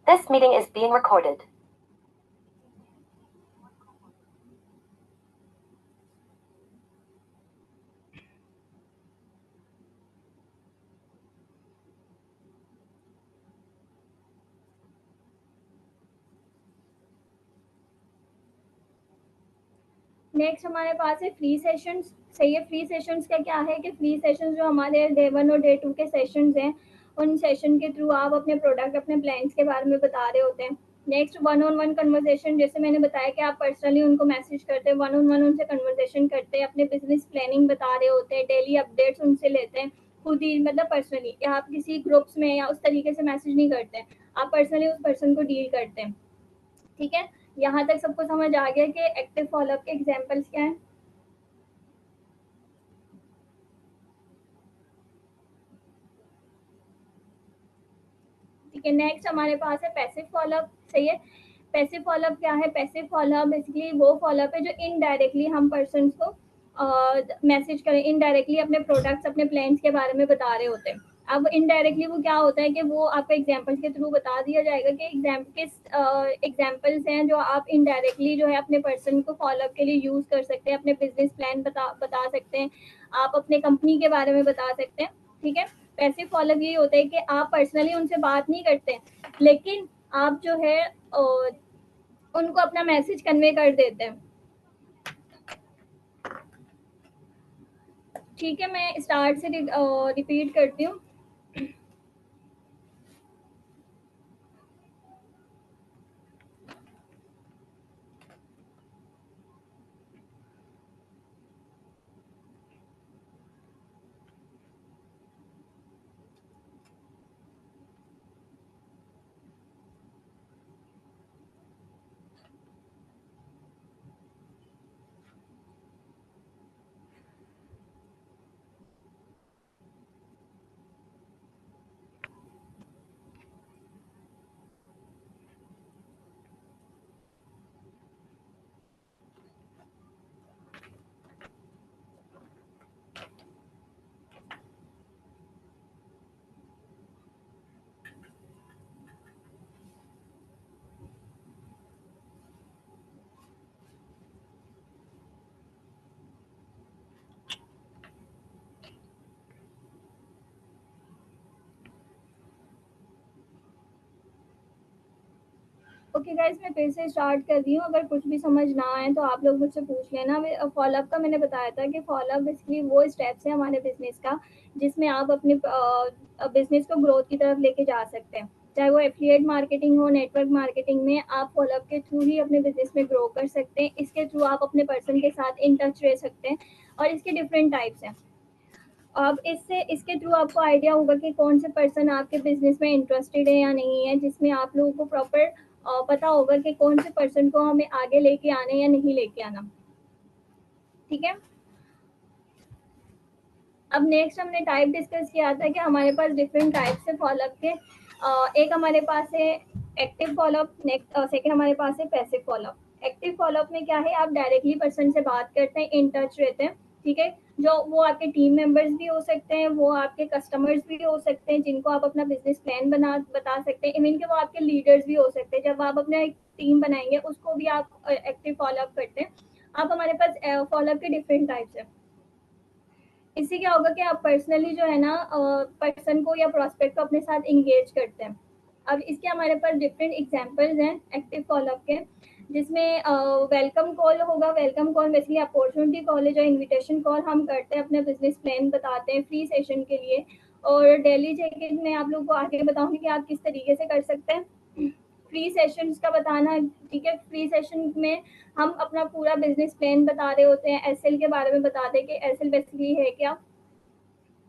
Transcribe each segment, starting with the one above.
This meeting is being recorded. Next हमारे पास है free sessions. सही है, फ्री सेशंस का क्या है कि फ्री सेशंस जो हमारे डे 1 और डे 2 के सेशंस हैं, उन सेशन के थ्रू आप अपने प्रोडक्ट, अपने प्लान्स के बारे में बता रहे होते हैं। Next one on one conversation, जैसे मैंने बताया कि आप पर्सनली उनको मैसेज करते हैं, वन ऑन वन उनसे कन्वर्सेशन करते हैं, अपने बिजनेस प्लानिंग बता रहे होते हैं, डेली अपडेट्स उनसे लेते हैं खुद ही, मतलब पर्सनली, या आप किसी ग्रुप्स में या उस तरीके से मैसेज नहीं करते हैं, आप पर्सनली उस पर्सन को डील करते हैं। ठीक है, यहाँ तक सबको समझ आ गया कि एक्टिव फॉलोअप के एग्जांपल्स क्या हैं। ठीक है, नेक्स्ट हमारे पास है पैसिव फॉलोअप। सही है, पैसिव फॉलोअप क्या है? पैसिव फॉलोअप बेसिकली वो फॉलोअप है जो इनडायरेक्टली हम पर्सन को मैसेज करें, इनडायरेक्टली अपने प्रोडक्ट्स, अपने प्लान्स के बारे में बता रहे होते हैं। अब इनडायरेक्टली वो क्या होता है कि वो आपको एग्जांपल्स के थ्रू बता दिया जाएगा कि किस एग्जांपल्स हैं जो आप इनडायरेक्टली जो है अपने पर्सन को फॉलोअप के लिए यूज कर सकते हैं, अपने बिजनेस प्लान बता सकते हैं, आप अपने कंपनी के बारे में बता सकते हैं। ठीक है, पैसिव फॉलोअप ये होता है कि आप पर्सनली उनसे बात नहीं करते, लेकिन आप जो है उनको अपना मैसेज कन्वे कर देते हैं। ठीक है, मैं स्टार्ट से रिपीट करती हूँ। ओके गाइस, मैं फिर से स्टार्ट कर रही हूँ। अगर कुछ भी समझ ना आए तो आप लोग मुझसे पूछ लेना। फॉलोअप का मैंने बताया था कि फॉलोअप बेसिकली वो स्टेप्स है हमारे बिजनेस का जिसमें आप अपने बिजनेस को ग्रोथ की तरफ लेके जा सकते हैं। चाहे वो एफिलिएट मार्केटिंग हो, नेटवर्क मार्केटिंग में, आप फॉलोअप के थ्रू ही अपने बिजनेस में ग्रो कर सकते हैं। इसके थ्रू आप अपने पर्सन के साथ इन टच रह सकते हैं, और इसके डिफरेंट टाइप्स हैं। अब इसके थ्रू आपको आइडिया होगा कि कौन से पर्सन आपके बिजनेस में इंटरेस्टेड है या नहीं है, जिसमें आप लोगों को प्रॉपर पता होगा कि कौन से पर्सन को हमें आगे लेके आना है या नहीं लेके आना। ठीक है, अब नेक्स्ट हमने टाइप डिस्कस किया था कि हमारे पास डिफरेंट टाइप्स है फॉलोअप के। एक हमारे पास है एक्टिव फॉलोअप, नेक्स्ट सेकंड हमारे पास है पैसिव फॉलोअप। एक्टिव फॉलोअप में क्या है, आप डायरेक्टली पर्सन से बात करते हैं, इन टच रहते हैं। ठीक है, जो वो आपके टीम मेंबर्स भी हो सकते हैं, वो आपके कस्टमर्स भी हो सकते हैं, जिनको आप अपना बिजनेस प्लान बता सकते हैं, इवन के वो आपके लीडर्स भी हो सकते हैं। जब आप अपना एक टीम बनाएंगे उसको भी आप एक्टिव फॉलोअप करते हैं। आप हमारे पास फॉलोअप के डिफरेंट टाइप्स है। इससे क्या होगा कि आप पर्सनली जो है ना पर्सन को या प्रोस्पेक्ट को अपने साथ इंगेज करते हैं। अब इसके हमारे पास डिफरेंट एग्जांपल्स हैं एक्टिव फॉलोअप के, जिसमें वेलकम कॉल होगा। Welcome call basically opportunity call है, जो इनविटेशन कॉल हम करते हैं, अपने बिजनेस प्लान बताते हैं फ्री सेशन के लिए। और डेली चेक इन में आप लोगों को आगे बताऊंगी कि आप किस तरीके से कर सकते हैं फ्री सेशंस का बताना। ठीक है, फ्री सेशन में हम अपना पूरा बिजनेस प्लान बता रहे होते हैं, एसएल के बारे में बताते हैं कि एसएल बेसिकली है क्या।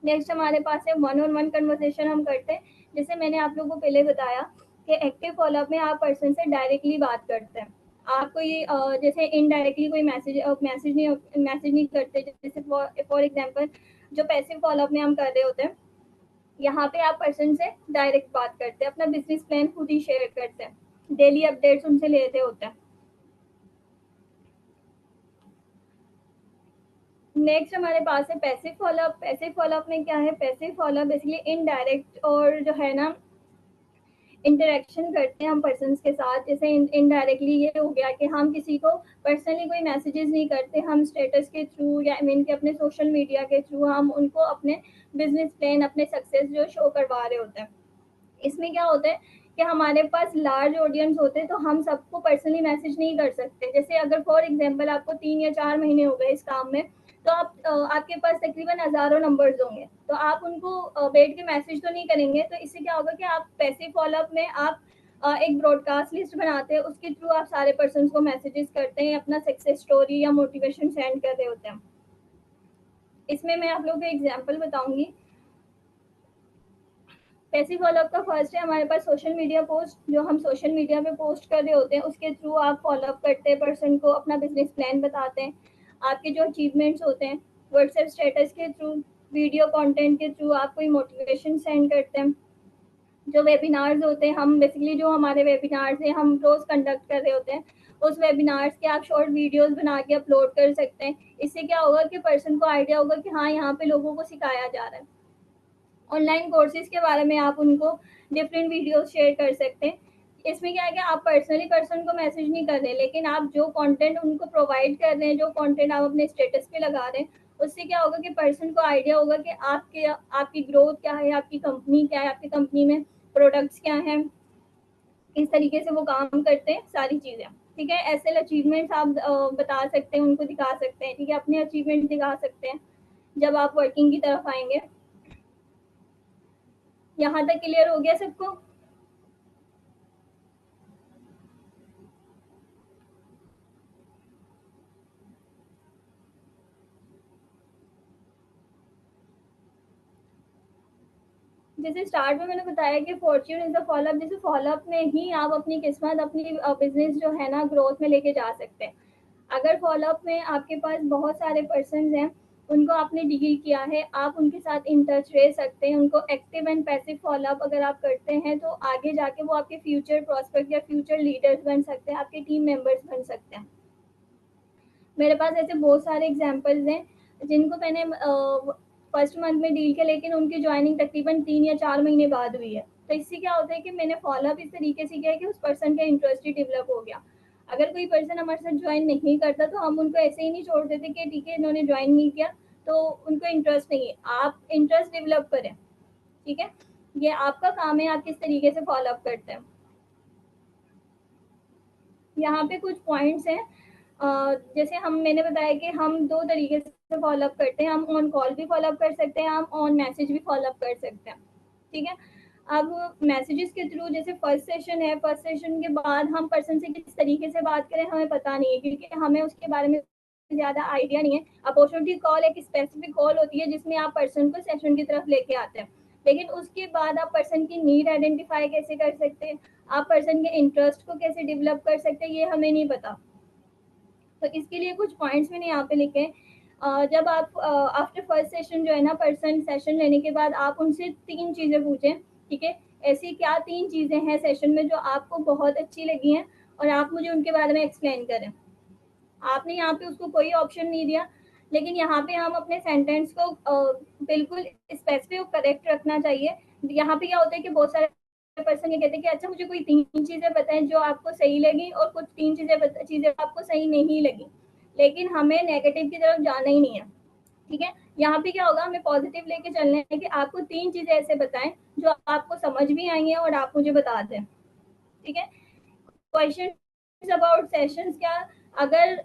नेक्स्ट हमारे पास है वन ऑन वन कन्वर्सेशन हम करते हैं। जैसे मैंने आप लोगों को पहले बताया कि एक्टिव फॉलोअप में आप पर्सन से डायरेक्टली बात करते हैं। आप कोई जैसे इनडायरेक्टली कोई मैसेज नहीं करते। जैसे फॉर एग्जांपल जो पैसिव फॉलोअप में हम कर रहे होते हैं, यहाँ पे आप पर्सन से डायरेक्ट बात करते हैं, अपना बिजनेस प्लान खुद ही शेयर करते हैं, डेली अपडेट्स उनसे लेते होते हैं। नेक्स्ट हमारे पास है पैसिव फॉलोअप। पैसिव फॉलोअप में क्या है, पैसिव फॉलोअप बेसिकली इनडायरेक्ट और जो है ना इंटरेक्शन करते हैं हम पर्सन्स के साथ। जैसे इनडायरेक्टली ये हो गया कि हम किसी को पर्सनली कोई मैसेजेस नहीं करते, हम स्टेटस के थ्रू या मीन के अपने सोशल मीडिया के थ्रू हम उनको अपने बिजनेस प्लान, अपने सक्सेस जो शो करवा रहे होते हैं। इसमें क्या होता है कि हमारे पास लार्ज ऑडियंस होते हैं तो हम सबको पर्सनली मैसेज नहीं कर सकते। जैसे अगर फॉर एग्जांपल आपको 3 या 4 महीने हो गए इस काम में, तो आपके पास तकरीबन हज़ारों नंबर्स होंगे, तो आप उनको बैठ के मैसेज तो नहीं करेंगे। तो इससे क्या होगा कि आप पैसिव फॉलोअप में आप एक ब्रॉडकास्ट लिस्ट बनाते हैं, उसके थ्रू आप सारे पर्सन को मैसेजेस करते हैं, अपना सक्सेस स्टोरी या मोटिवेशन सेंड कर रहे होते हैं। इसमें मैं आप लोगों को एग्जाम्पल बताऊंगी। पैसिव फॉलोअप का फर्स्ट है हमारे पास सोशल मीडिया पोस्ट, जो हम सोशल मीडिया पे पोस्ट कर रहे होते हैं उसके थ्रू आप फॉलोअप करते हैं पर्सन को, अपना बिजनेस प्लान बताते हैं, आपके जो अचीवमेंट्स होते हैं। व्हाट्सएप स्टेटस के थ्रू, वीडियो कंटेंट के थ्रू आप कोई मोटिवेशन सेंड करते हैं। जो वेबिनार्स होते हैं, हम बेसिकली जो हमारे वेबिनार्स हैं हम रोज कंडक्ट कर रहे होते हैं, उस वेबिनार्स के आप शॉर्ट वीडियोस बना के अपलोड कर सकते हैं। इससे क्या होगा कि पर्सन को आइडिया होगा कि हाँ यहाँ पे लोगों को सिखाया जा रहा है। ऑनलाइन कोर्सेज के बारे में आप उनको डिफरेंट वीडियोस शेयर कर सकते हैं। इसमें क्या है कि आप पर्सनली पर्सन को मैसेज नहीं कर रहे, लेकिन आप जो कंटेंट उनको प्रोवाइड कर रहे हैं, जो कंटेंट आप अपने स्टेटस पे लगा रहे हैं, उससे क्या होगा कि पर्सन को आइडिया होगा कि आपकी ग्रोथ क्या है, आपकी कंपनी क्या है, आपकी कंपनी में प्रोडक्ट्स क्या हैं, किस तरीके से वो काम करते हैं, सारी चीज़ें। ठीक है, ऐसे अचीवमेंट्स आप बता सकते हैं, उनको दिखा सकते हैं। ठीक है, अपने अचीवमेंट दिखा सकते हैं जब आप वर्किंग की तरफ आएंगे। यहाँ तक क्लियर हो गया सबको? जैसे स्टार्ट में मैंने बताया कि फॉर्च्यून इज द फॉलोअप, जैसे फॉलोअप में ही आप अपनी किस्मत, अपनी बिजनेस जो है ना ग्रोथ में लेके जा सकते हैं। अगर फॉलोअप में आपके पास बहुत सारे पर्सन हैं, उनको आपने डील किया है, आप उनके साथ इन टच रह सकते हैं। उनको एक्टिव एंड पैसिव फॉलोअप अगर आप करते हैं तो आगे जाके वो आपके फ्यूचर प्रोस्पेक्ट या फ्यूचर लीडर्स बन सकते हैं, आपके टीम मेंबर्स बन सकते हैं। मेरे पास ऐसे बहुत सारे एग्जांपल्स हैं जिनको मैंने फर्स्ट मंथ में डील किया, लेकिन उनकी ज्वाइनिंग तकरीबन 3 या 4 महीने बाद हुई है। तो इससे क्या होता है कि मैंने फॉलोअप इस तरीके से किया कि उस पर्सन का इंटरेस्ट ही डेवलप हो गया। अगर कोई पर्सन हमारे साथ ज्वाइन नहीं करता तो हम उनको ऐसे ही नहीं छोड़ देते कि ठीक है इन्होंने ज्वाइन नहीं किया तो उनको इंटरेस्ट नहीं है। आप इंटरेस्ट डेवलप करें। ठीक है, ये आपका काम है, आप किस तरीके से फॉलोअप करते हैं। यहाँ पे कुछ पॉइंट्स हैं। जैसे मैंने बताया कि हम 2 तरीके से फॉलोअप करते हैं, हम ऑन कॉल भी फॉलोअप कर सकते हैं, हम ऑन मैसेज भी फॉलोअप कर सकते हैं। ठीक है, अब मैसेजेस के थ्रू जैसे फर्स्ट सेशन है, फर्स्ट सेशन के बाद हम पर्सन से किस तरीके से बात करें हमें पता नहीं है, क्योंकि हमें उसके बारे में ज़्यादा आइडिया नहीं है। अपॉर्चुनिटी कॉल एक स्पेसिफिक कॉल होती है जिसमें आप पर्सन को सेशन की तरफ लेके आते हैं, लेकिन उसके बाद आप पर्सन की नीड आइडेंटिफाई कैसे कर सकते हैं, आप पर्सन के इंटरेस्ट को कैसे डेवलप कर सकते हैं, ये हमें नहीं पता। तो इसके लिए कुछ पॉइंट्स मैंने यहाँ पे लिखे हैं। जब आप आफ्टर फर्स्ट सेशन जो है ना, पर्सन सेशन लेने के बाद आप उनसे 3 चीज़ें पूछें। ठीक है, ऐसी क्या 3 चीज़ें हैं सेशन में जो आपको बहुत अच्छी लगी हैं और आप मुझे उनके बारे में एक्सप्लेन करें। आपने यहाँ पे उसको कोई ऑप्शन नहीं दिया, लेकिन यहाँ पे हम अपने सेंटेंस को बिल्कुल स्पेसिफिक और करेक्ट रखना चाहिए। यहाँ पे क्या होता है कि बहुत सारे पर्सन ये कहते हैं कि अच्छा मुझे कोई 3 चीज़ें बताएं जो आपको सही लगी और कुछ 3 चीज़ें आपको सही नहीं लगी, लेकिन हमें नेगेटिव की तरफ जाना ही नहीं है। ठीक है, यहाँ पे क्या होगा, हमें पॉजिटिव लेके चलना है कि आपको 3 चीज़ें ऐसे बताएं जो आपको समझ भी आई हैं और आप मुझे बता दें। ठीक है, क्वेश्चन अबाउट सेशंस, क्या अगर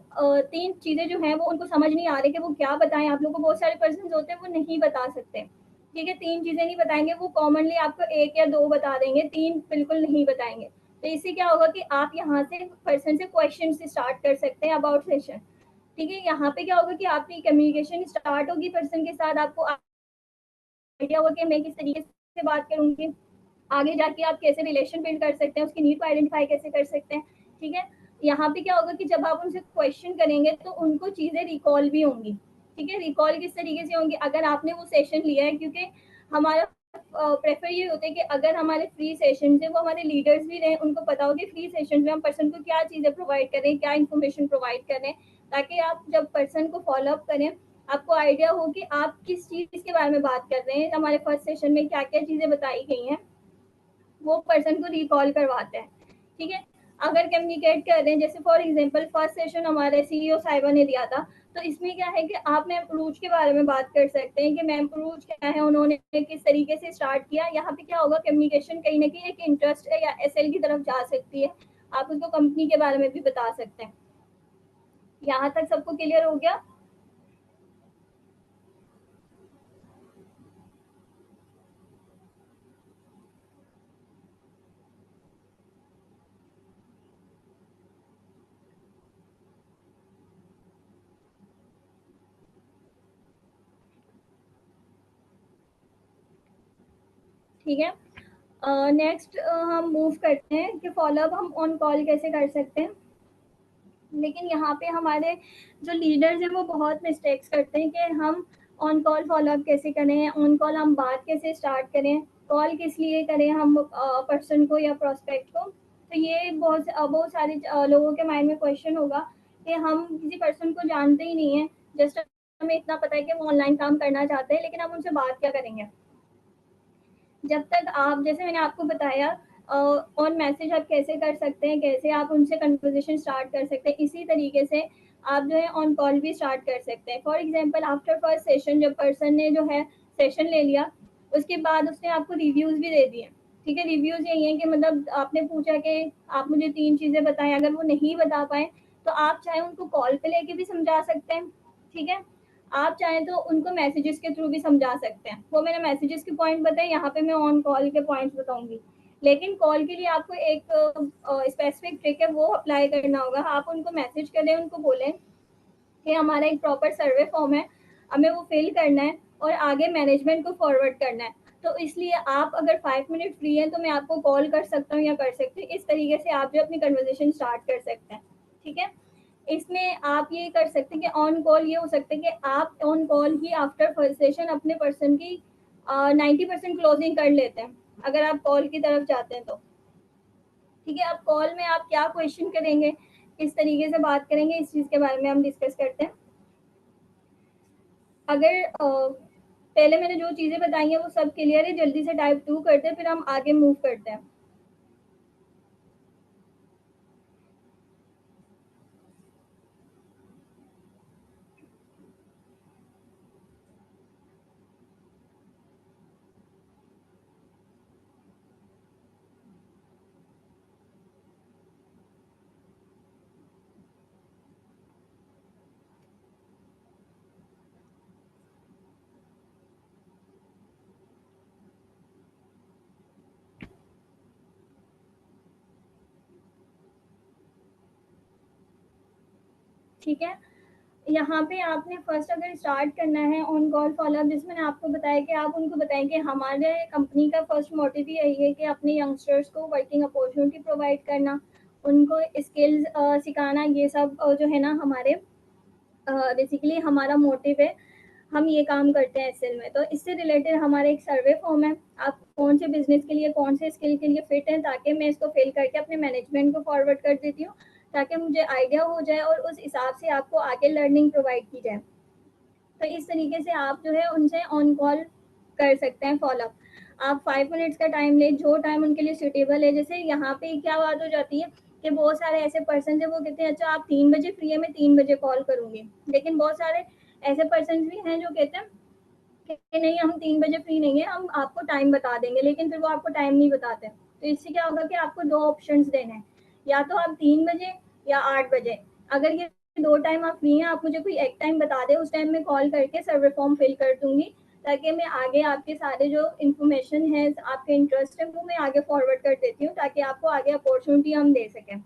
3 चीज़ें जो हैं वो उनको समझ नहीं आ रही कि वो क्या बताएं आप लोगों को, बहुत सारे पर्सन होते हैं वो नहीं बता सकते। ठीक है, 3 चीज़ें नहीं बताएंगे, वो कॉमनली आपको 1 या 2 बता देंगे, 3 बिल्कुल नहीं बताएंगे। तो इससे क्या होगा कि आप यहाँ से पर्सन से क्वेश्चन से स्टार्ट कर सकते हैं अबाउट सेशन। ठीक है, यहाँ पे क्या होगा कि आपकी कम्युनिकेशन स्टार्ट होगी पर्सन के साथ, आपको आइडिया होगा कि मैं किस तरीके से बात करूँगी, आगे जाके आप कैसे रिलेशन बिल्ड कर सकते हैं, उसकी नीड को आइडेंटिफाई कैसे कर सकते हैं। ठीक है, यहाँ पे क्या होगा कि जब आप उनसे क्वेश्चन करेंगे तो उनको चीज़ें रिकॉल भी होंगी। ठीक है, रिकॉल किस तरीके से होंगी, अगर आपने वो सेशन लिया है, क्योंकि हमारा प्रेफर ये होता है कि अगर हमारे फ्री सेशन है वो हमारे लीडर्स भी रहें, उनको पता हो कि फ्री सेशन में हम पर्सन को क्या चीज़ें प्रोवाइड करें, क्या इन्फॉर्मेशन प्रोवाइड करें, ताकि आप जब पर्सन को फॉलोअप करें आपको आइडिया हो कि आप किस चीज़ के बारे में बात कर रहे हैं, हमारे फर्स्ट सेशन में क्या क्या चीज़ें बताई गई हैं। वो पर्सन को रिकॉल करवाते हैं। ठीक है, अगर कम्युनिकेट कर रहे हैं, जैसे फॉर एग्जांपल फर्स्ट सेशन हमारे सीईओ साहिबा ने दिया था, तो इसमें क्या है कि आप मैम अप्रोच के बारे में बात कर सकते हैं कि मैम अप्रोच क्या है, उन्होंने किस तरीके से स्टार्ट किया। यहाँ पे क्या होगा, कम्युनिकेशन कहीं ना कहीं एक इंटरेस्ट है या एसएल की तरफ जा सकती है, आप उनको कंपनी के बारे में भी बता सकते हैं। यहाँ तक सबको क्लियर हो गया? ठीक है, नेक्स्ट हम मूव करते हैं कि फॉलोअप हम ऑन कॉल कैसे कर सकते हैं। लेकिन यहाँ पे हमारे जो लीडर्स हैं वो बहुत मिस्टेक्स करते हैं कि हम ऑन कॉल फॉलोअप कैसे करें, ऑन कॉल हम बात कैसे स्टार्ट करें, कॉल किस लिए करें हम पर्सन को या प्रोस्पेक्ट को। तो ये बहुत सारे लोगों के माइंड में क्वेश्चन होगा कि हम किसी पर्सन को जानते ही नहीं है, जस्ट हमें इतना पता है कि वो ऑनलाइन काम करना चाहते हैं, लेकिन हम उनसे बात क्या करेंगे। जब तक आप, जैसे मैंने आपको बताया, ऑन मैसेज आप कैसे कर सकते हैं, कैसे आप उनसे कन्वर्सेशन स्टार्ट कर सकते हैं, इसी तरीके से आप जो है ऑन कॉल भी स्टार्ट कर सकते हैं। For example after first session जब पर्सन ने जो है सेशन ले लिया, उसके बाद उसने आपको रिव्यूज़ भी दे दिए। ठीक है, रिव्यूज़ यही है कि मतलब आपने पूछा कि आप मुझे 3 चीज़ें बताएँ, अगर वो नहीं बता पाएँ तो आप चाहे उनको कॉल पे लेके भी समझा सकते हैं। ठीक है, आप चाहें तो उनको मैसेजेस के थ्रू भी समझा सकते हैं। वो मैंने मैसेजेस के पॉइंट बताए, यहाँ पे मैं ऑन कॉल के पॉइंट्स बताऊंगी। लेकिन कॉल के लिए आपको एक स्पेसिफिक ट्रिक है, वो अप्लाई करना होगा। आप उनको मैसेज करें, उनको बोलें कि हमारा एक प्रॉपर सर्वे फॉर्म है, हमें वो फिल करना है और आगे मैनेजमेंट को फॉरवर्ड करना है। तो इसलिए आप अगर 5 मिनट फ्री हैं तो मैं आपको कॉल कर सकता हूँ या कर सकती हूँ। इस तरीके से आप जो अपनी कन्वर्सेशन स्टार्ट कर सकते हैं। ठीक है, इसमें आप ये कर सकते हैं कि ऑन कॉल ये हो सकता है कि आप on call he after first session अपने पर्सन की 90% क्लोजिंग कर लेते हैं, अगर आप कॉल की तरफ जाते हैं तो। ठीक है, अब कॉल में आप क्या क्वेश्चन करेंगे, किस तरीके से बात करेंगे, इस चीज़ के बारे में हम डिस्कस करते हैं। अगर पहले मैंने जो चीज़ें बताई हैं वो सब क्लियर है, जल्दी से टाइप 2 करते हैं, फिर हम आगे मूव करते हैं। ठीक है, यहाँ पे आपने फर्स्ट अगर स्टार्ट करना है ऑन कॉल फॉलोअप, जिसमें मैंने आपको बताया कि आप उनको बताएं कि हमारे कंपनी का फर्स्ट मोटिव यही है कि अपने यंगस्टर्स को वर्किंग अपॉर्चुनिटी प्रोवाइड करना, उनको स्किल्स सिखाना, ये सब जो है ना हमारे बेसिकली हमारा मोटिव है। हम ये काम करते हैं एसएल में। तो इससे रिलेटेड हमारा एक सर्वे फॉर्म है, आप कौन से बिजनेस के लिए, कौन से स्किल के लिए फिट हैं, ताकि मैं इसको फिल करके अपने मैनेजमेंट को फॉरवर्ड कर देती हूँ, ताकि मुझे आइडिया हो जाए और उस हिसाब से आपको आगे लर्निंग प्रोवाइड की जाए। तो इस तरीके से आप जो है उनसे ऑन कॉल कर सकते हैं फॉलोअप। आप 5 मिनट्स का टाइम लें, जो टाइम उनके लिए सूटेबल है। जैसे यहाँ पे क्या बात हो जाती है कि बहुत सारे ऐसे पर्सन है, वो कहते हैं अच्छा आप 3 बजे फ्री है, मैं 3 बजे कॉल करूंगी। लेकिन बहुत सारे ऐसे पर्सन भी हैं जो कहते हैं कि नहीं, हम 3 बजे फ्री नहीं है, हम आपको टाइम बता देंगे, लेकिन फिर वो आपको टाइम नहीं बताते। तो इससे क्या होगा कि आपको 2 ऑप्शंस देने हैं, या तो आप 3 बजे या 8 बजे। अगर ये 2 टाइम आप फ्री हैं, आप मुझे कोई एक टाइम बता दें, उस टाइम में कॉल करके सर्वे फॉर्म फिल कर दूंगी, ताकि मैं आगे आपके सारे जो इन्फॉर्मेशन है, आपके इंटरेस्ट है, वो मैं आगे फॉरवर्ड कर देती हूँ, ताकि आपको आगे अपॉर्चुनिटी हम दे सकें।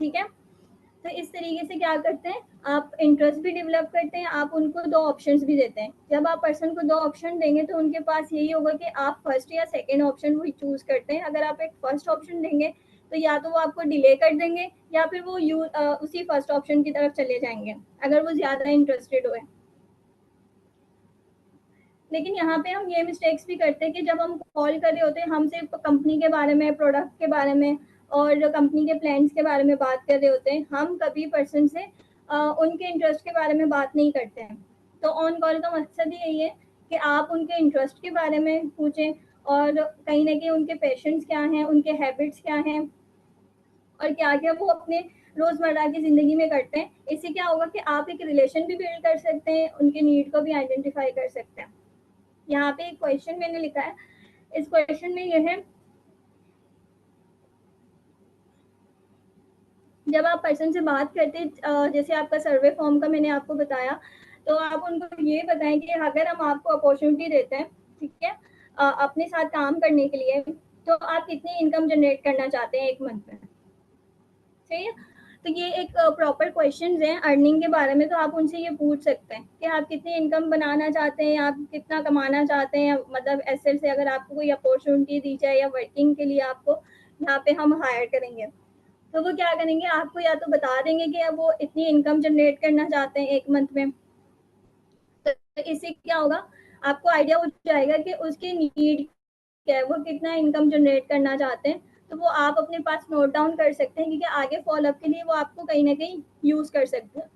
ठीक है, तो इस तरीके से क्या करते हैं, आप इंटरेस्ट भी डेवलप करते हैं, आप उनको 2 ऑप्शंस भी देते हैं। जब आप पर्सन को 2 ऑप्शन देंगे तो उनके पास यही होगा कि आप फर्स्ट या सेकेंड ऑप्शन वही चूज करते हैं। अगर आप एक फर्स्ट ऑप्शन देंगे तो या तो वो आपको डिले कर देंगे, या फिर वो उसी फर्स्ट ऑप्शन की तरफ चले जाएंगे, अगर वो ज्यादा इंटरेस्टेड हुए। लेकिन यहाँ पे हम ये मिस्टेक्स भी करते हैं कि जब हम कॉल कर रहे होते हैं, हम सिर्फ कंपनी के बारे में, प्रोडक्ट के बारे में और कंपनी के प्लान्स के बारे में बात कर रहे होते हैं, हम कभी पर्सन से उनके इंटरेस्ट के बारे में बात नहीं करते हैं। तो ऑन कॉल का मकसद ही यही है कि आप उनके इंटरेस्ट के बारे में पूछें, और कहीं ना कहीं उनके पैशंस क्या हैं, उनके हैबिट्स क्या हैं, और क्या क्या वो अपने रोजमर्रा की जिंदगी में करते हैं। इससे क्या होगा कि आप एक रिलेशन भी बिल्ड कर सकते हैं, उनके नीड को भी आइडेंटिफाई कर सकते हैं। यहाँ पे एक क्वेश्चन मैंने लिखा है, इस क्वेश्चन में ये है, जब आप पर्सन से बात करते हैं, जैसे आपका सर्वे फॉर्म का मैंने आपको बताया, तो आप उनको ये बताएं कि अगर हम आपको अपॉर्चुनिटी देते हैं, ठीक है, अपने साथ काम करने के लिए, तो आप कितनी इनकम जनरेट करना चाहते हैं एक मंथ में। सही है। तो ये एक प्रॉपर क्वेश्चन है अर्निंग के बारे में, तो आप उनसे ये पूछ सकते हैं कि आप कितनी इनकम बनाना चाहते हैं, आप कितना कमाना चाहते हैं, मतलब एसएल से अगर आपको कोई अपॉर्चुनिटी दी जाए या वर्किंग के लिए आपको यहाँ पे हम हायर करेंगे, तो वो क्या करेंगे, आपको या तो बता देंगे कि अब वो इतनी इनकम जनरेट करना चाहते हैं एक मंथ में। तो इससे क्या होगा, आपको आइडिया हो जाएगा कि उसकी नीड क्या है, वो कितना इनकम जनरेट करना चाहते हैं। तो वो आप अपने पास नोट डाउन कर सकते हैं, क्योंकि आगे फॉलोअप के लिए वो आपको कहीं ना कहीं यूज कर सकते हैं।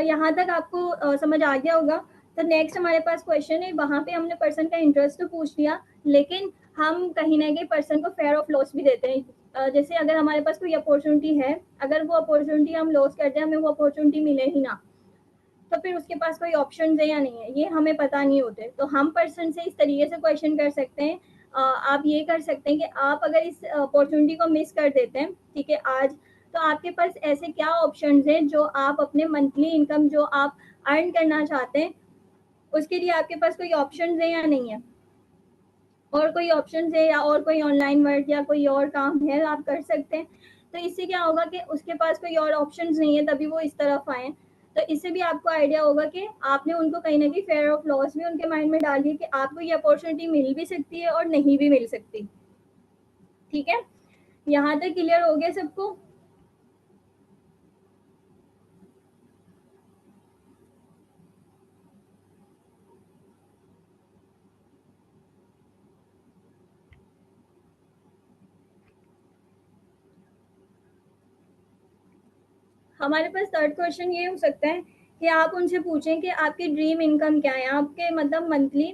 यहाँ तक आपको समझ आ गया होगा। तो नेक्स्ट हमारे पास क्वेश्चन है, वहां पे हमने पर्सन का इंटरेस्ट तो पूछ लिया, लेकिन हम कहीं ना कहीं पर्सन को फेयर ऑफ लॉस भी देते हैं। जैसे अगर हमारे पास कोई अपॉर्चुनिटी है, अगर वो अपॉर्चुनिटी हम लॉस कर दें, हमें वो अपॉर्चुनिटी मिले ही ना, तो फिर उसके पास कोई ऑप्शन है या नहीं है, ये हमें पता नहीं होते। तो हम पर्सन से इस तरीके से क्वेश्चन कर सकते हैं, आप ये कर सकते हैं कि आप अगर इस अपॉर्चुनिटी को मिस कर देते हैं, ठीक है, आज, तो आपके पास ऐसे क्या ऑप्शंस हैं जो आप अपने मंथली इनकम जो आप अर्न करना चाहते हैं, उसके लिए आपके पास कोई ऑप्शंस है या नहीं है, और कोई ऑप्शंस है या और कोई ऑनलाइन वर्क या कोई और काम है आप कर सकते हैं। तो इससे क्या होगा कि उसके पास कोई और ऑप्शंस नहीं है, तभी वो इस तरफ आए। तो इससे भी आपको आइडिया होगा कि आपने उनको कहीं ना कहीं फेयर ऑफ लॉस भी उनके माइंड में डाली कि आपको ये अपॉर्चुनिटी मिल भी सकती है और नहीं भी मिल सकती। ठीक है, यहाँ तक क्लियर हो गया सबको? हमारे पास थर्ड क्वेश्चन ये हो सकता है कि आप उनसे पूछें कि आपकी ड्रीम इनकम क्या है, आपके मतलब मंथली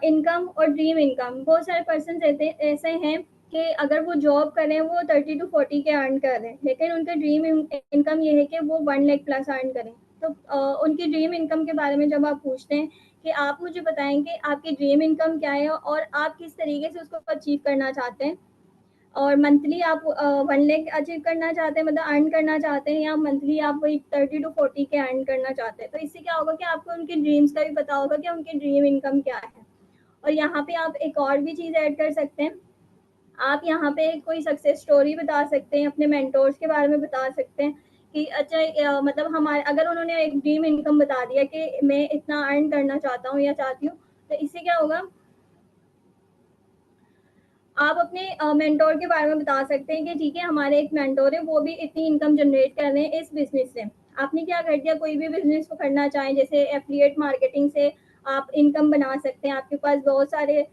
इनकम और ड्रीम इनकम। बहुत सारे पर्सन ऐसे हैं कि अगर वो जॉब करें वो 30 to 40 के अर्न कर रहे हैं, लेकिन उनका ड्रीम इनकम ये है कि वो 1 लाख प्लस अर्न करें। तो उनकी ड्रीम इनकम के बारे में जब आप पूछते हैं कि आप मुझे बताएं कि आपकी ड्रीम इनकम क्या है और आप किस तरीके से उसको अचीव करना चाहते हैं, और मंथली आप 1 लाख अचीव करना चाहते हैं, मतलब अर्न करना चाहते हैं, या मंथली आप वही 30 to 40 के अर्न करना चाहते हैं। तो इससे क्या होगा कि आपको उनके ड्रीम्स का भी पता होगा कि उनकी ड्रीम इनकम क्या है। और यहाँ पे आप एक और भी चीज़ ऐड कर सकते हैं, आप यहाँ पे कोई सक्सेस स्टोरी बता सकते हैं, अपने मेंटोर्स के बारे में बता सकते हैं कि अच्छा मतलब हमारे अगर उन्होंने एक ड्रीम इनकम बता दिया कि मैं इतना अर्न करना चाहता हूँ या चाहती हूँ, तो इससे क्या होगा, आप अपने मेंटोर के बारे में बता सकते हैं कि ठीक है, हमारे एक मेंटोर है, वो भी इतनी इनकम जनरेट कर रहे हैं इस बिजनेस से। आपने क्या कर दिया, कोई भी बिजनेस को करना चाहें, जैसे एफिलिएट मार्केटिंग से आप इनकम बना सकते हैं, आपके पास बहुत सारे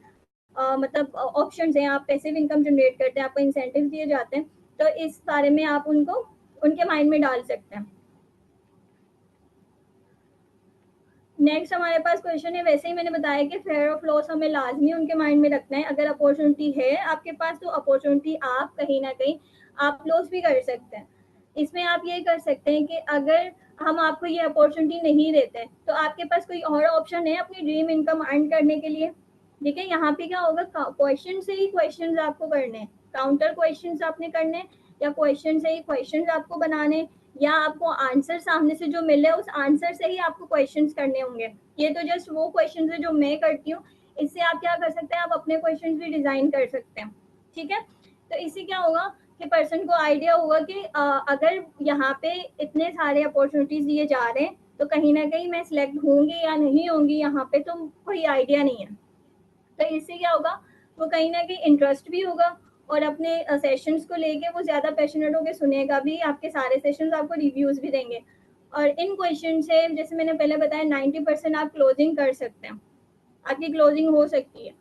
मतलब ऑप्शंस हैं, आप पैसिव इनकम जनरेट करते हैं, आपको इंसेंटिव दिए जाते हैं। तो इस बारे में आप उनको उनके माइंड में डाल सकते हैं। नेक्स्ट हमारे पास क्वेश्चन है, वैसे ही मैंने बताया कि फेयर ऑफ लॉस हमें लाजमी उनके माइंड में रखना है। अगर अपॉर्चुनिटी है आपके पास, तो अपॉर्चुनिटी आप कहीं ना कहीं आप लॉस भी कर सकते हैं। इसमें आप ये कर सकते हैं कि अगर हम आपको ये अपॉर्चुनिटी नहीं देते, तो आपके पास कोई और ऑप्शन है अपनी ड्रीम इनकम अर्न करने के लिए। ठीक है, यहाँ पे क्या होगा, क्वेश्चन से ही क्वेश्चन आपको करने हैं, काउंटर क्वेश्चन आपने करने, या क्वेश्चन से ही क्वेश्चन आपको बनाने, या आपको आंसर सामने से जो मिले उस आंसर से ही आपको क्वेश्चंस करने होंगे। ये तो जस्ट वो क्वेश्चंस है जो मैं करती हूँ, इससे आप क्या कर सकते हैं, आप अपने क्वेश्चंस भी डिजाइन कर सकते हैं। ठीक है, तो इससे क्या होगा कि पर्सन को आइडिया होगा कि अगर यहाँ पे इतने सारे अपॉर्चुनिटीज दिए जा रहे हैं, तो कहीं ना कहीं मैं सिलेक्ट होंगी या नहीं होंगी यहाँ पे, तो कोई आइडिया नहीं है। तो इससे क्या होगा, वो कहीं ना कहीं इंटरेस्ट भी होगा, और अपने सेशंस को लेके वो ज़्यादा पैशनेट होकर सुनेगा भी, आपके सारे सेशंस आपको रिव्यूज़ भी देंगे। और इन क्वेश्चन से, जैसे मैंने पहले बताया, 90% आप क्लोजिंग कर सकते हैं, आपकी क्लोजिंग हो सकती है।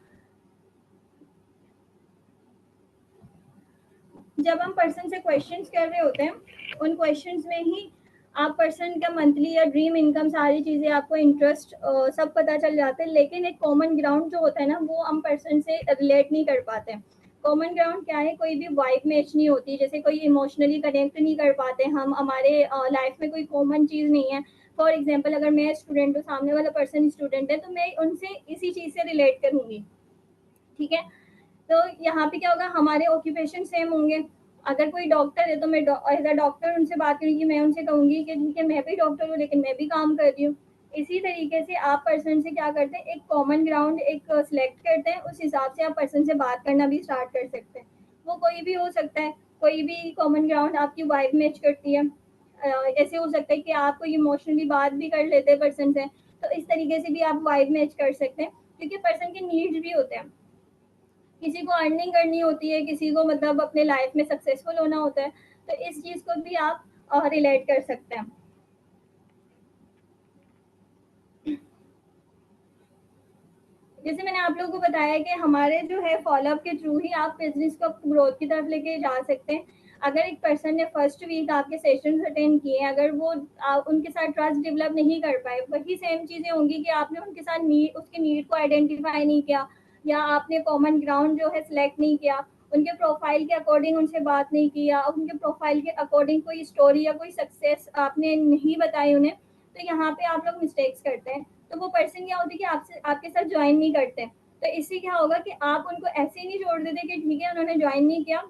जब हम पर्सन से क्वेश्चंस कर रहे होते हैं, उन क्वेश्चंस में ही आप पर्सन का मंथली या ड्रीम इनकम, सारी चीज़ें आपको, इंटरेस्ट सब पता चल जाते हैं, लेकिन एक कॉमन ग्राउंड जो होता है ना, वो हम पर्सन से रिलेट नहीं कर पाते। कॉमन ग्राउंड क्या है? कोई भी वाइब मैच नहीं होती, जैसे कोई इमोशनली कनेक्ट नहीं कर पाते हम, हमारे लाइफ में कोई कॉमन चीज़ नहीं है। फॉर एग्जाम्पल, अगर मैं स्टूडेंट हूँ, सामने वाला पर्सन स्टूडेंट है, तो मैं उनसे इसी चीज़ से रिलेट करूँगी। ठीक है, तो यहाँ पे क्या होगा, हमारे ऑक्यूपेशन सेम होंगे। अगर कोई डॉक्टर है तो मैं एज अ डॉक्टर उनसे बात करूँगी, मैं उनसे कहूँगी कि ठीक है, मैं भी डॉक्टर हूँ लेकिन मैं भी काम कर रही हूँ। इसी तरीके से आप पर्सन से क्या करते हैं, एक कॉमन ग्राउंड एक सिलेक्ट करते हैं, उस हिसाब से आप पर्सन से बात करना भी स्टार्ट कर सकते हैं। वो कोई भी हो सकता है, कोई भी कॉमन ग्राउंड आपकी वाइब मैच करती है। ऐसे हो सकता है कि आप कोई इमोशनली बात भी कर लेते हैं पर्सन से, तो इस तरीके से भी आप वाइब मैच कर सकते हैं, क्योंकि पर्सन के नीड्स भी होते हैं। किसी को अर्निंग करनी होती है, किसी को मतलब अपने लाइफ में सक्सेसफुल होना होता है, तो इस चीज को भी आप रिलेट कर सकते हैं। जैसे मैंने आप लोगों को बताया कि हमारे जो है फॉलोअप के थ्रू ही आप बिजनेस को ग्रोथ की तरफ लेके जा सकते हैं। अगर एक पर्सन ने फर्स्ट वीक आपके सेशन अटेंड किए, अगर वो उनके साथ ट्रस्ट डेवलप नहीं कर पाए, वही सेम चीजें होंगी कि आपने उनके साथ नीड, उसके नीड को आइडेंटिफाई नहीं किया, या आपने कॉमन ग्राउंड जो है सिलेक्ट नहीं किया, उनके प्रोफाइल के अकॉर्डिंग उनसे बात नहीं किया, उनके प्रोफाइल के अकॉर्डिंग कोई स्टोरी या कोई सक्सेस आपने नहीं बताई उन्हें, तो यहाँ पे आप लोग मिस्टेक्स करते हैं। तो वो पर्सन क्या होती है कि आपसे, आपके साथ ज्वाइन नहीं करते। तो इससे क्या होगा कि आप उनको ऐसे ही नहीं छोड़ देते कि ठीक है उन्होंने ज्वाइन नहीं किया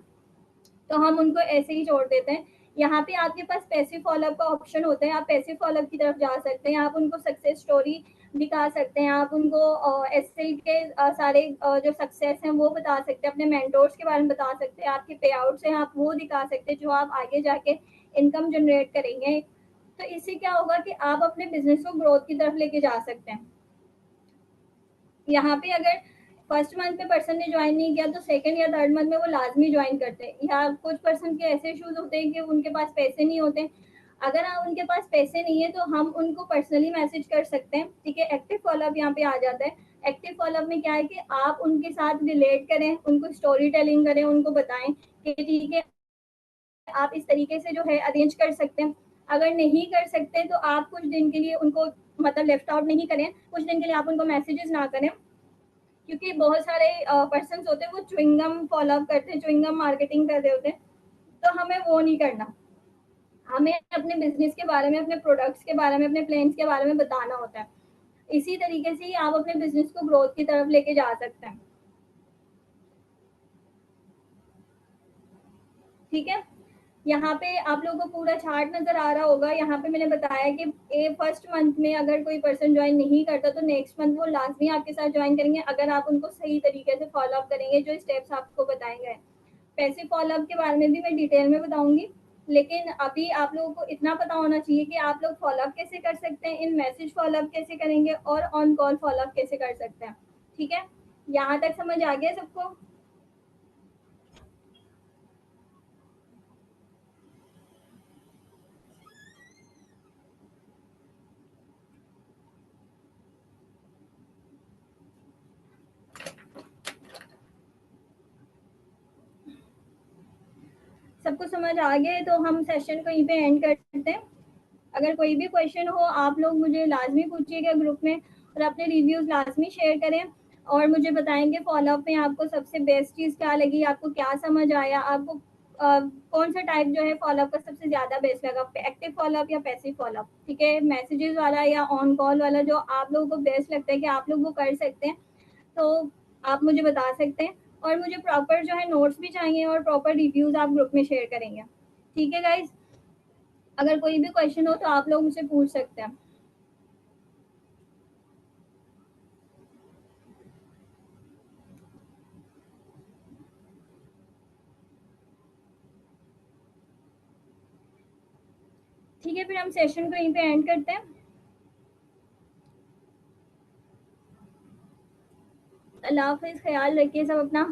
तो हम उनको ऐसे ही छोड़ देते हैं। यहाँ पे आपके पास पैसिव फॉलोअप का ऑप्शन होता है, आप पैसिव फॉलोअप की तरफ जा सकते हैं, आप उनको सक्सेस स्टोरी दिखा सकते हैं, आप उनको एसएल के सारे जो सक्सेस हैं वो बता सकते हैं, अपने मेंटोर्स के बारे में बता सकते हैं, आपके पे आउट्स हैं आप वो दिखा सकते हैं जो आप आगे जाके इनकम जनरेट करेंगे। तो इससे क्या होगा कि आप अपने बिजनेस को ग्रोथ की तरफ लेके जा सकते हैं। यहाँ पे अगर फर्स्ट मंथ में पर्सन ने ज्वाइन नहीं किया तो सेकंड या थर्ड मंथ में वो लाजमी ज्वाइन करते हैं। या कुछ पर्सन के ऐसे इशूज होते हैं कि उनके पास पैसे नहीं होते। अगर आप उनके पास पैसे नहीं है तो हम उनको पर्सनली मैसेज कर सकते हैं। ठीक है, एक्टिव फॉलोअप यहाँ पे आ जाता है। एक्टिव फॉलोअप में क्या है कि आप उनके साथ रिलेट करें, उनको स्टोरी टेलिंग करें, उनको बताएं कि ठीक है आप इस तरीके से जो है अरेंज कर सकते हैं। अगर नहीं कर सकते तो आप कुछ दिन के लिए उनको मतलब लेफ्ट आउट नहीं करें, कुछ दिन के लिए आप उनको मैसेजेस ना करें, क्योंकि बहुत सारे पर्सन होते हैं वो च्युइंगम फॉलोअप करते हैं, च्युइंगम मार्केटिंग कर रहे होते हैं, तो हमें वो नहीं करना। हमें अपने बिजनेस के बारे में, अपने प्रोडक्ट्स के बारे में, अपने प्लान्स के बारे में बताना होता है। इसी तरीके से ही आप अपने बिजनेस को ग्रोथ की तरफ लेके जा सकते हैं। ठीक है, यहाँ पे आप लोगों को पूरा चार्ट नजर आ रहा होगा। यहाँ पे मैंने बताया कि फर्स्ट मंथ में अगर कोई पर्सन ज्वाइन नहीं करता तो नेक्स्ट मंथ वो लाजमी आपके साथ ज्वाइन करेंगे, अगर आप उनको सही तरीके से फॉलोअप करेंगे जो स्टेप्स आपको बताए गए। पैसे फॉलोअप के बारे में भी मैं डिटेल में बताऊंगी, लेकिन अभी आप लोगों को इतना पता होना चाहिए कि आप लोग फॉलोअप कैसे कर सकते हैं, इन मैसेज फॉलोअप कैसे करेंगे और ऑन कॉल फॉलोअप कैसे कर सकते हैं। ठीक है, यहाँ तक समझ आ गया सबको? सबको समझ आ गया तो हम सेशन को यहीं पे एंड करते हैं। अगर कोई भी क्वेश्चन हो आप लोग मुझे लाजमी पूछिएगा ग्रुप में, और अपने रिव्यूज लाजमी शेयर करें और मुझे बताएंगे फॉलोअप में आपको सबसे बेस्ट चीज़ क्या लगी, आपको क्या समझ आया, आपको कौन सा टाइप जो है फॉलोअप का सबसे ज़्यादा बेस्ट लगा, एक्टिव फॉलोअप या पैसिव फॉलोअप। ठीक है, मैसेजेस वाला या ऑन कॉल वाला जो आप लोगों को बेस्ट लगता है कि आप लोग वो कर सकते हैं, तो आप मुझे बता सकते हैं। और मुझे प्रॉपर जो है नोट्स भी चाहिए और प्रॉपर रिव्यूज आप ग्रुप में शेयर करेंगे। ठीक है गाइज, अगर कोई भी क्वेश्चन हो तो आप लोग मुझसे पूछ सकते हैं। ठीक है, फिर हम सेशन को यहीं पे एंड करते हैं। अल्लाह हाफिज, ख्याल रखिए सब अपना।